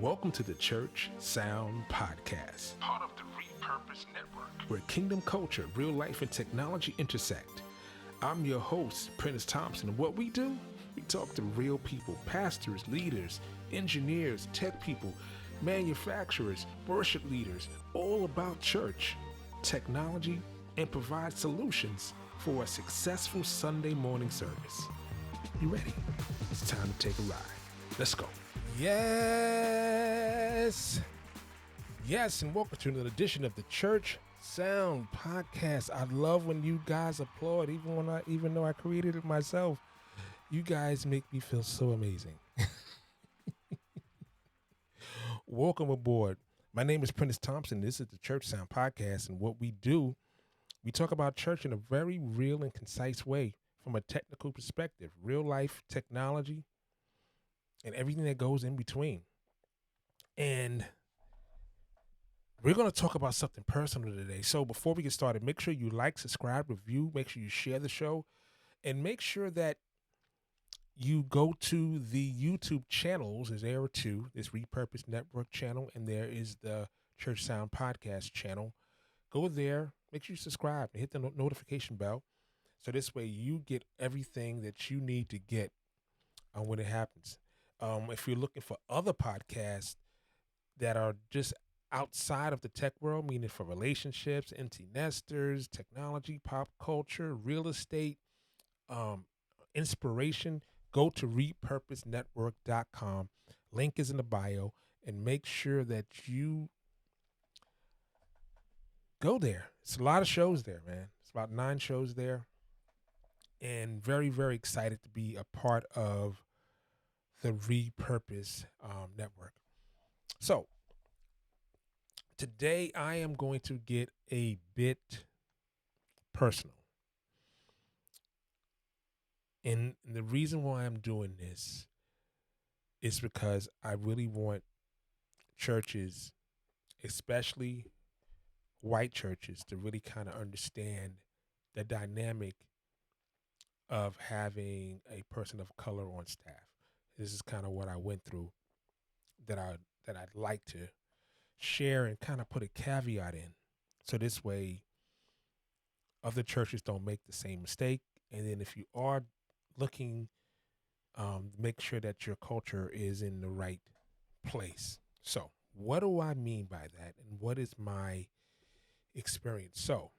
Welcome to the Church Sound Podcast, part of the Repurpose Network, where kingdom culture, real life, and technology intersect. I'm your host, Prentiss Thompson, and what we do, we talk to real people, pastors, leaders, engineers, tech people, manufacturers, worship leaders, all about church, technology, and provide solutions for a successful Sunday morning service. You ready? It's time to take a ride. Let's go. Yes, and welcome to another edition of the Church Sound Podcast. I love when you guys applaud, even though I created it myself. You guys make me feel so amazing. Welcome aboard. My name is Prentiss Thompson. This is the Church Sound Podcast, and what we do, we talk about church in a very real and concise way from a technical perspective, real life technology, and everything that goes in between. And we're going to talk about something personal today. So before we get started, make sure you like, subscribe, review, make sure you share the show, and make sure that you go to the YouTube channels. There are two. This Repurpose Network channel, and there is the Church Sound Podcast channel. Go there, make sure you subscribe, and hit the notification bell. So this way you get everything that you need to get when it happens. If you're looking for other podcasts that are just outside of the tech world, meaning for relationships, empty nesters, technology, pop culture, real estate, inspiration, go to repurposenetwork.com. Link is in the bio, and make sure that you go there. It's a lot of shows there, man. It's about 9 shows there, and very, very excited to be a part of the Repurpose Network. So today I am going to get a bit personal. And the reason why I'm doing this is because I really want churches, especially white churches, to really kind of understand the dynamic of having a person of color on staff. This is kind of what I went through that I'd like to share and kind of put a caveat in. So this way other churches don't make the same mistake. And then if you are looking, make sure that your culture is in the right place. So what do I mean by that? And what is my experience? So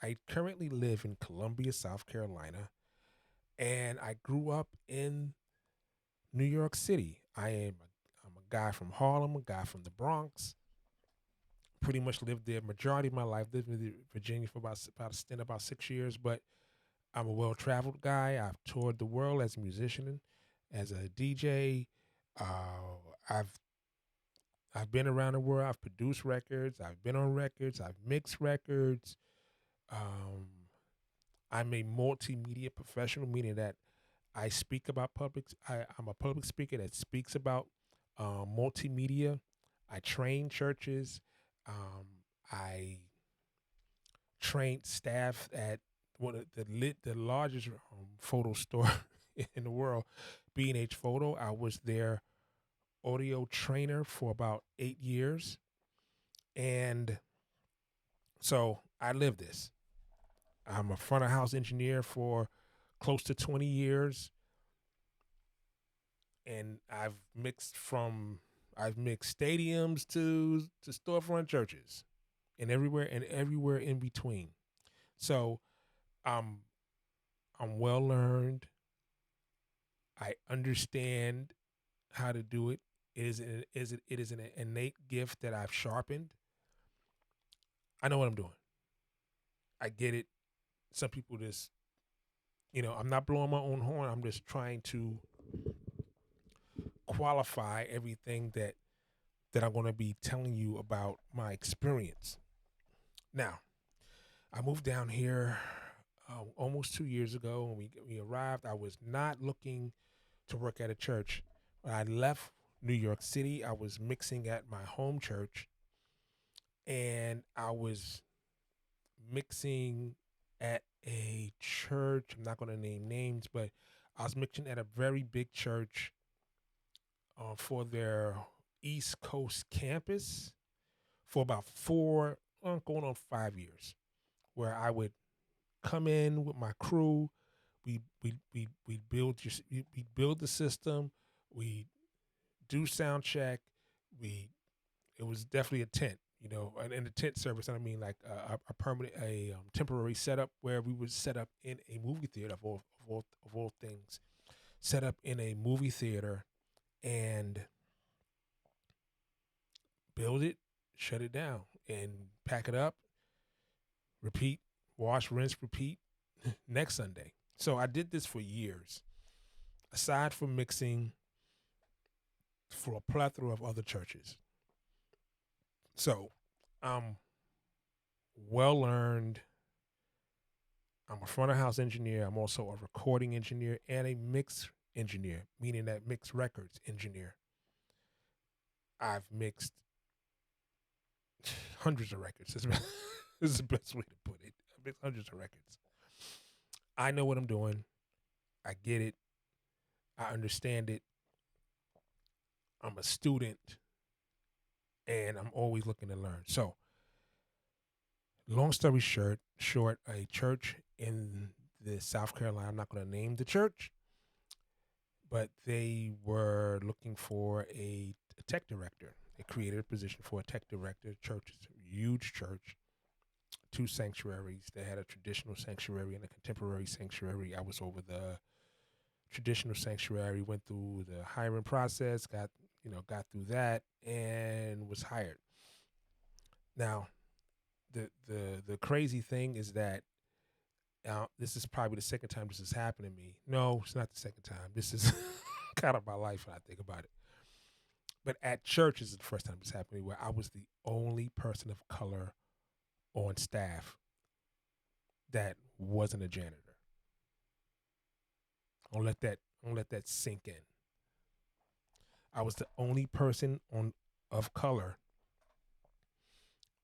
I currently live in Columbia, South Carolina, and I grew up in New York City. I'm a guy from Harlem, a guy from the Bronx. Pretty much lived there majority of my life. Lived in Virginia for about 6 years, but I'm a well-traveled guy. I've toured the world as a musician, as a DJ. I've been around the world. I've produced records. I've been on records. I've mixed records. I'm a multimedia professional, meaning that I speak about I'm a public speaker that speaks about multimedia. I train churches. I trained staff at one of the largest photo store in the world, B&H Photo. I was their audio trainer for about 8 years. And so I live this. I'm a front of house engineer for close to 20 years. And I've mixed stadiums to storefront churches and everywhere in between. So I'm well learned. I understand how to do it. It is an innate gift that I've sharpened. I know what I'm doing. I get it. Some people just, I'm not blowing my own horn. I'm just trying to qualify everything that I'm going to be telling you about my experience. Now, I moved down here almost 2 years ago. When we arrived, I was not looking to work at a church. When I left New York City, I was mixing at my home church, and I was mixing at a church. I'm not going to name names, but I was mixing at a very big church for their East Coast campus for about going on 5 years, where I would come in with my crew. We we build the system. We do sound check. We It was definitely a tent, and in the tent service. I mean, like a permanent, temporary setup where we would set up in a movie theater of all things, set up in a movie theater and build it, shut it down, and pack it up, repeat, wash, rinse, repeat next Sunday. So I did this for years. Aside from mixing for a plethora of other churches. So I'm well learned. I'm a front of house engineer. I'm also a recording engineer and a mix engineer, meaning that mixed records engineer. I've mixed hundreds of records. This is the best way to put it. I've mixed hundreds of records. I know what I'm doing. I get it. I understand it. I'm a student and I'm always looking to learn. So, long story short, a church in the South Carolina, I'm not going to name the church, but they were looking for a tech director. They created a position for a tech director. Church is a huge church, two sanctuaries. They had a traditional sanctuary and a contemporary sanctuary. I was over the traditional sanctuary, went through the hiring process, got through that, and was hired. Now, the crazy thing is that this is probably the second time this has happened to me. No, it's not the second time. This is kind of my life when I think about it. But at church is the first time this happened to me, where I was the only person of color on staff that wasn't a janitor. I'll let that sink in. I was the only person of color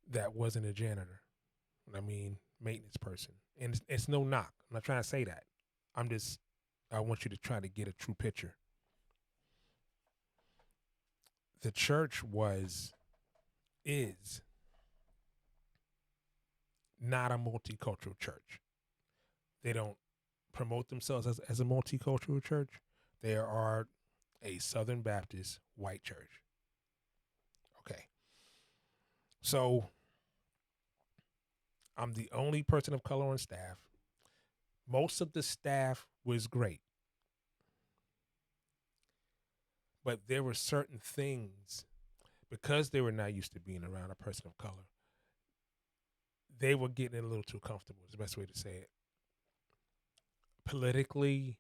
that wasn't a janitor. I mean, maintenance person. And it's no knock. I'm not trying to say that. I want you to try to get a true picture. The church is not a multicultural church. They don't promote themselves as a multicultural church. They are a Southern Baptist white church. Okay. So I'm the only person of color on staff. Most of the staff was great. But there were certain things, because they were not used to being around a person of color, they were getting a little too comfortable, is the best way to say it. Politically,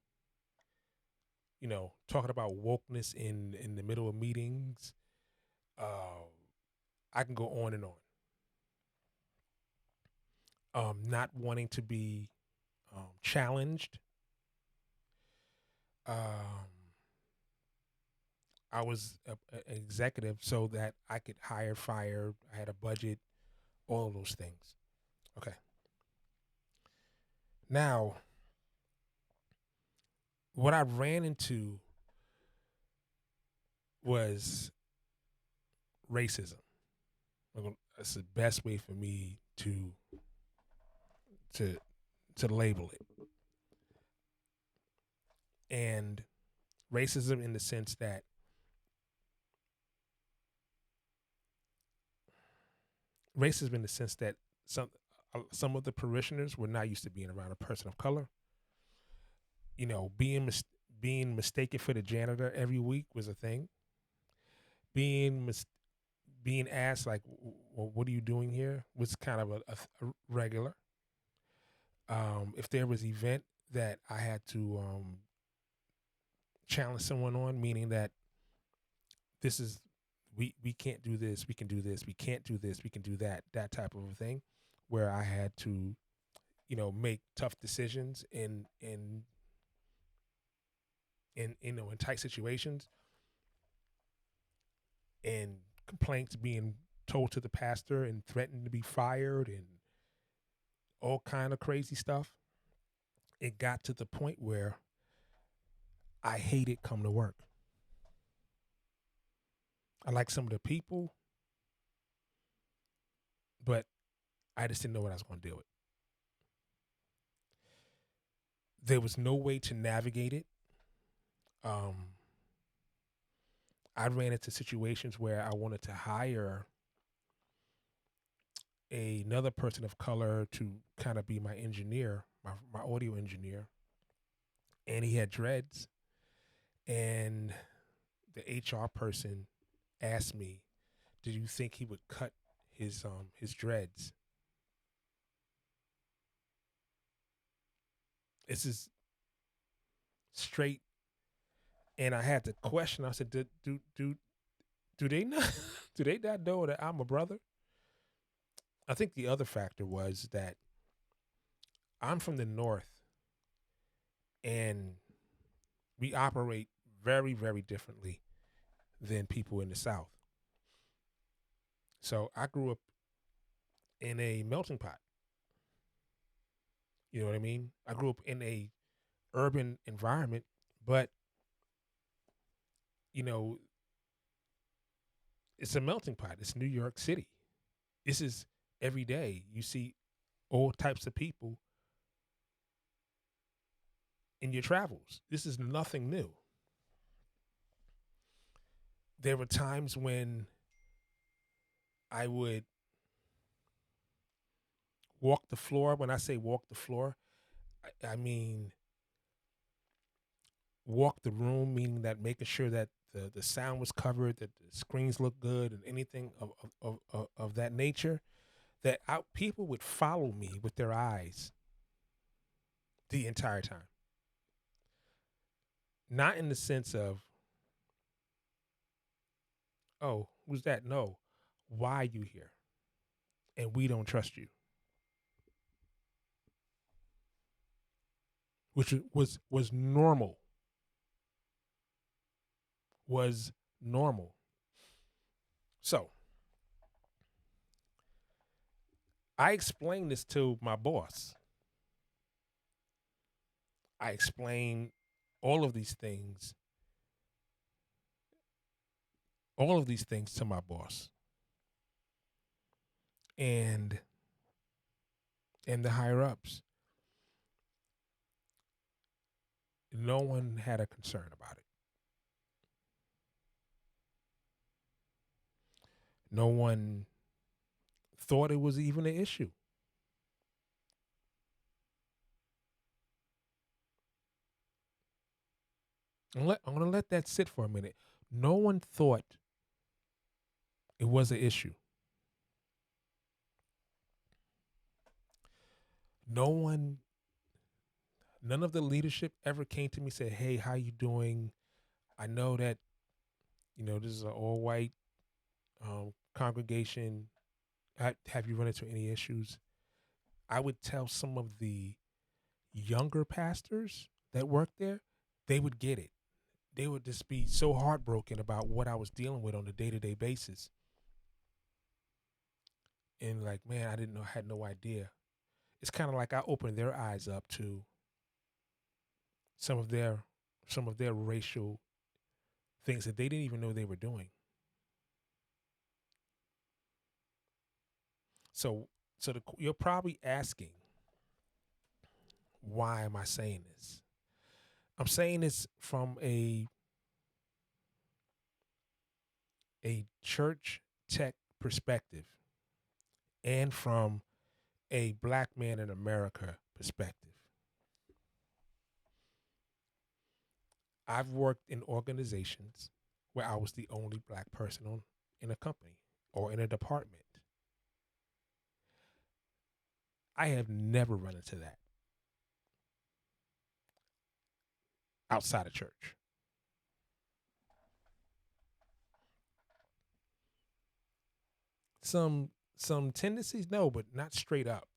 talking about wokeness in the middle of meetings, I can go on and on. Not wanting to be challenged. I was an executive so that I could hire, fire. I had a budget, all of those things. Okay. Now, what I ran into was racism. That's the best way for me to label it. And racism in the sense that some of the parishioners were not used to being around a person of color. Being mistaken for the janitor every week was a thing. Being asked like, well, "What are you doing here?" was kind of a regular. If there was an event that I had to challenge someone on, meaning that this is we can't do this, we can do this, we can't do this, we can do that type of a thing, where I had to, make tough decisions in tight situations, and complaints being told to the pastor and threatened to be fired and all kind of crazy stuff. It got to the point where I hated coming to work. I liked some of the people, but I just didn't know what I was going to deal with. There was no way to navigate it. Um, I ran into situations where I wanted to hire another person of color to kind of be my engineer, my audio engineer, and he had dreads. And the HR person asked me, "Did you think he would cut his dreads?" This is straight, and I had to question. I said, "Do they not do they not know that I'm a brother?" I think the other factor was that I'm from the north, and we operate very very differently than people in the south. So I grew up in a melting pot. You know what I mean? I grew up in a urban environment, but you know, it's a melting pot. It's New York City. This is every day. You see all types of people in your travels. This is nothing new. There were times when I would walk the floor. When I say walk the floor, I mean walk the room, meaning that making sure that the sound was covered, that the screens look good, and anything of that nature. That people would follow me with their eyes the entire time. Not in the sense of, oh, who's that? No, why you here? And we don't trust you, which was normal. Was normal. So I explained this to my boss. I explained all of these things, all of these things to my boss, and the higher ups. No one had a concern about it. No one thought it was even an issue. I'm gonna let that sit for a minute. No one thought it was an issue. No one, none of the leadership ever came to me and said, "Hey, how you doing? I know that this is an all white congregation. Have you run into any issues?" I would tell some of the younger pastors that worked there, they would get it. They would just be so heartbroken about what I was dealing with on a day to day basis, and like, man, I didn't know, had no idea. It's kind of like I opened their eyes up to some of their racial things that they didn't even know they were doing. So you're probably asking, why am I saying this? I'm saying this from a church tech perspective and from a black man in America perspective. I've worked in organizations where I was the only black person in a company or in a department. I have never run into that outside of church. Some tendencies, no, but not straight up.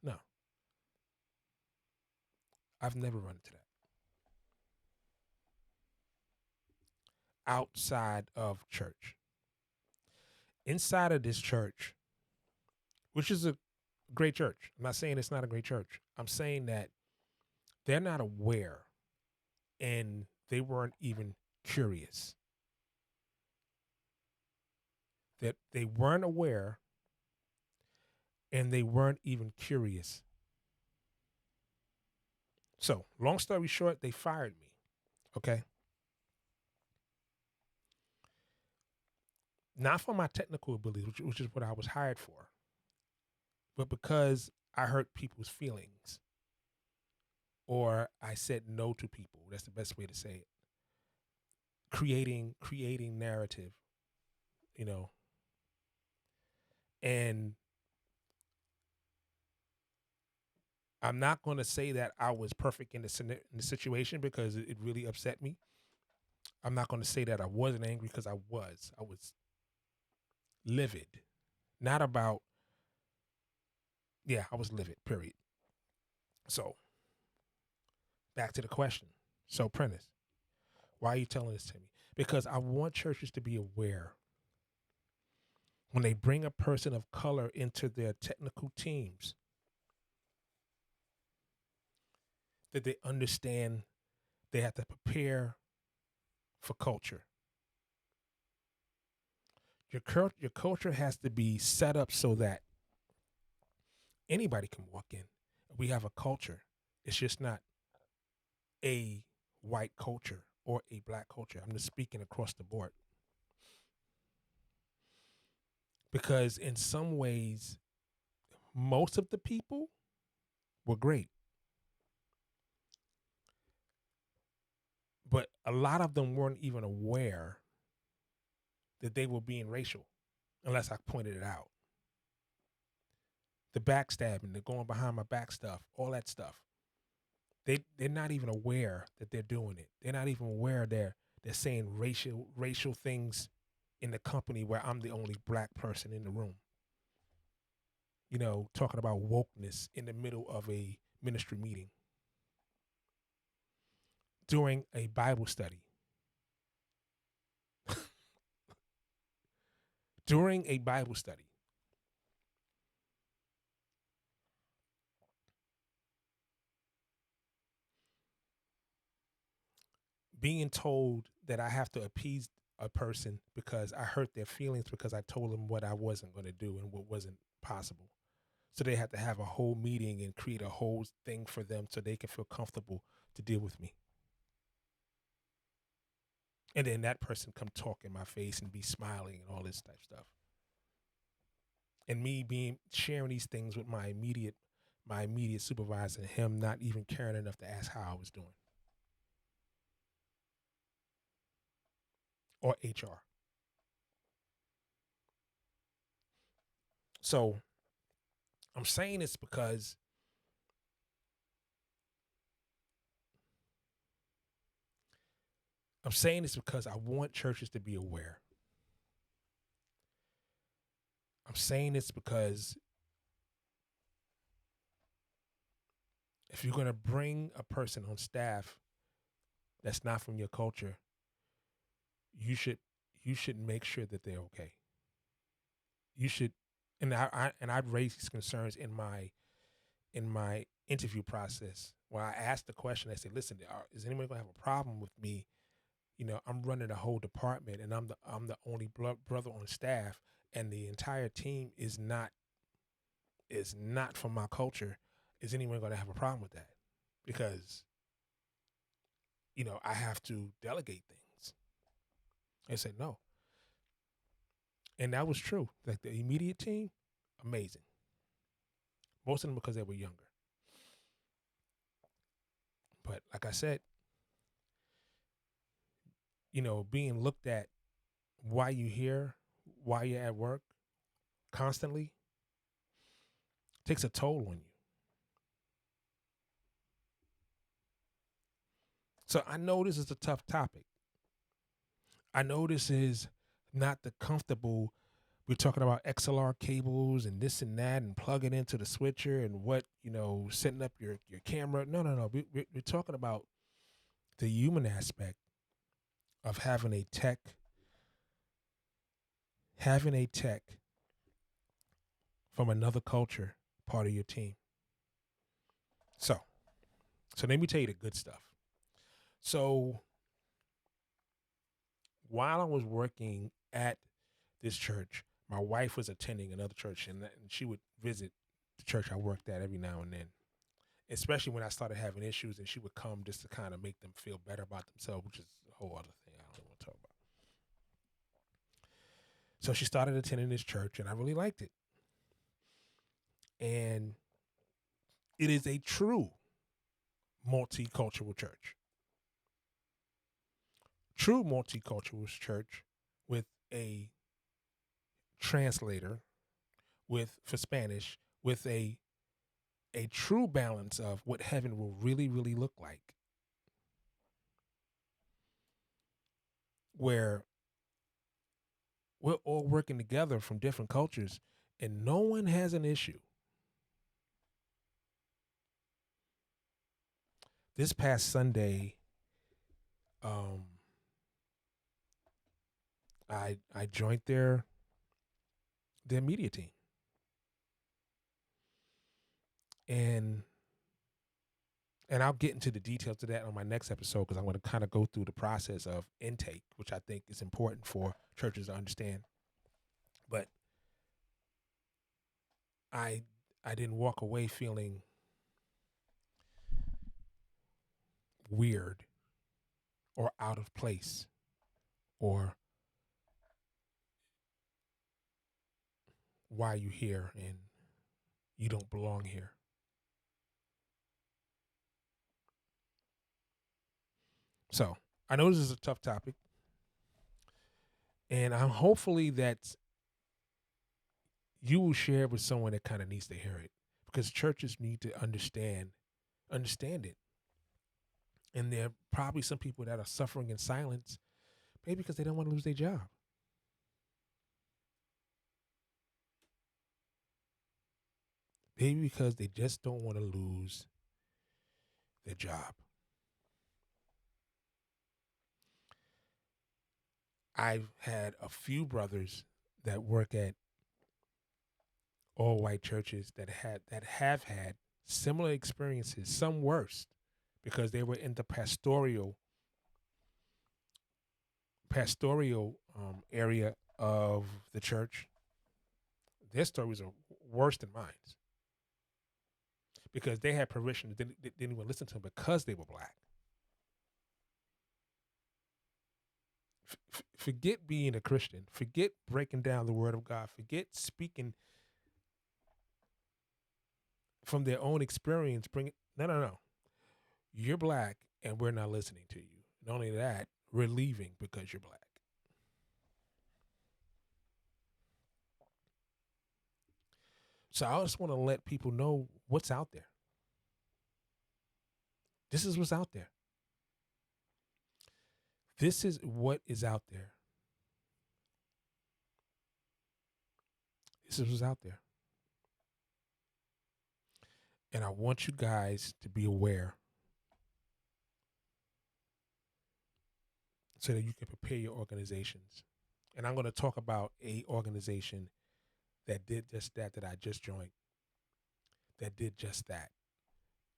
No, I've never run into that outside of church. Inside of this church, which is a great church. I'm not saying it's not a great church. I'm saying that they're not aware and they weren't even curious. That they weren't aware and they weren't even curious. So, long story short, they fired me. Okay. Not for my technical abilities, which is what I was hired for, but because I hurt people's feelings or I said no to people. That's the best way to say it. Creating narrative, you know, and I'm not going to say that I was perfect in the situation because it really upset me. I'm not going to say that I wasn't angry because I was. I was livid. Not about, yeah, I was livid, period. So back to the question. So, Prentiss, why are you telling this to me? Because I want churches to be aware when they bring a person of color into their technical teams that they understand they have to prepare for culture. Your culture has to be set up so that anybody can walk in. We have a culture. It's just not a white culture or a black culture. I'm just speaking across the board. Because in some ways, most of the people were great, but a lot of them weren't even aware that they were being racial unless I pointed it out. The backstabbing, the going behind my back stuff, all that stuff. They're not even aware that they're doing it. They're not even aware they're saying racial things in the company where I'm the only black person in the room. You know, talking about wokeness in the middle of a ministry meeting during a Bible study. During a Bible study. Being told that I have to appease a person because I hurt their feelings because I told them what I wasn't going to do and what wasn't possible. So they have to have a whole meeting and create a whole thing for them so they can feel comfortable to deal with me. And then that person come talk in my face and be smiling and all this type of stuff. And me being sharing these things with my immediate supervisor and him not even caring enough to ask how I was doing. Or HR. So I'm saying this because I want churches to be aware. I'm saying this because if you're going to bring a person on staff that's not from your culture, you should make sure that they're okay. You should, and I'd raise these concerns in my interview process when I asked the question. I said, "Listen, is anyone going to have a problem with me? You know, I'm running a whole department, and I'm the only brother on staff, and the entire team is not from my culture. Is anyone going to have a problem with that? Because I have to delegate things." They said no, and that was true. Like the immediate team, amazing. Most of them because they were younger. But like I said, being looked at why you here, why you're at work constantly takes a toll on you. So I know this is a tough topic. I know this is not the comfortable. We're talking about XLR cables and this and that and plugging into the switcher and setting up your camera. No, no, no. We're talking about the human aspect of having a tech from another culture part of your team. So let me tell you the good stuff. So while I was working at this church, my wife was attending another church, and she would visit the church I worked at every now and then, especially when I started having issues, and she would come just to kind of make them feel better about themselves, which is a whole other thing I don't want to talk about. So she started attending this church, and I really liked it. And it is a true multicultural church. True multicultural church with a translator with for Spanish with a true balance of what heaven will really look like, where we're all working together from different cultures and no one has an issue. This past Sunday, um, I joined their media team, and I'll get into the details of that on my next episode because I'm going to kind of go through the process of intake, which I think is important for churches to understand. But I I didn't walk away feeling weird or out of place or why you here and you don't belong here. So I know this is a tough topic, and I'm hopefully that you will share it with someone that kind of needs to hear it because churches need to understand it. And there are probably some people that are suffering in silence, maybe because they don't want to lose their job. Maybe because they just don't want to lose their job. I've had a few brothers that work at all white churches that have had similar experiences, some worse, because they were in the pastoral area of the church. Their stories are worse than mine because they had parishioners that didn't even listen to them because they were black. Forget being a Christian. Forget breaking down the Word of God. Forget speaking from their own experience. Bring it. No. You're black, and we're not listening to you. Not only that, we're leaving because you're black. So I just want to let people know what's out there. This is what's out there. This is what is out there. This is what's out there. And I want you guys to be aware so that you can prepare your organizations. And I'm going to talk about a organization that did just that I just joined, that did just that.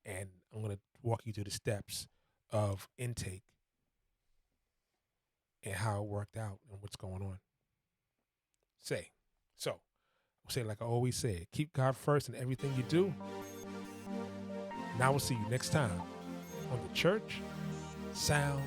And I'm going to walk you through the steps of intake and how it worked out and what's going on. So, I'll say like I always say, keep God first in everything you do. And I will see you next time on the Church Sound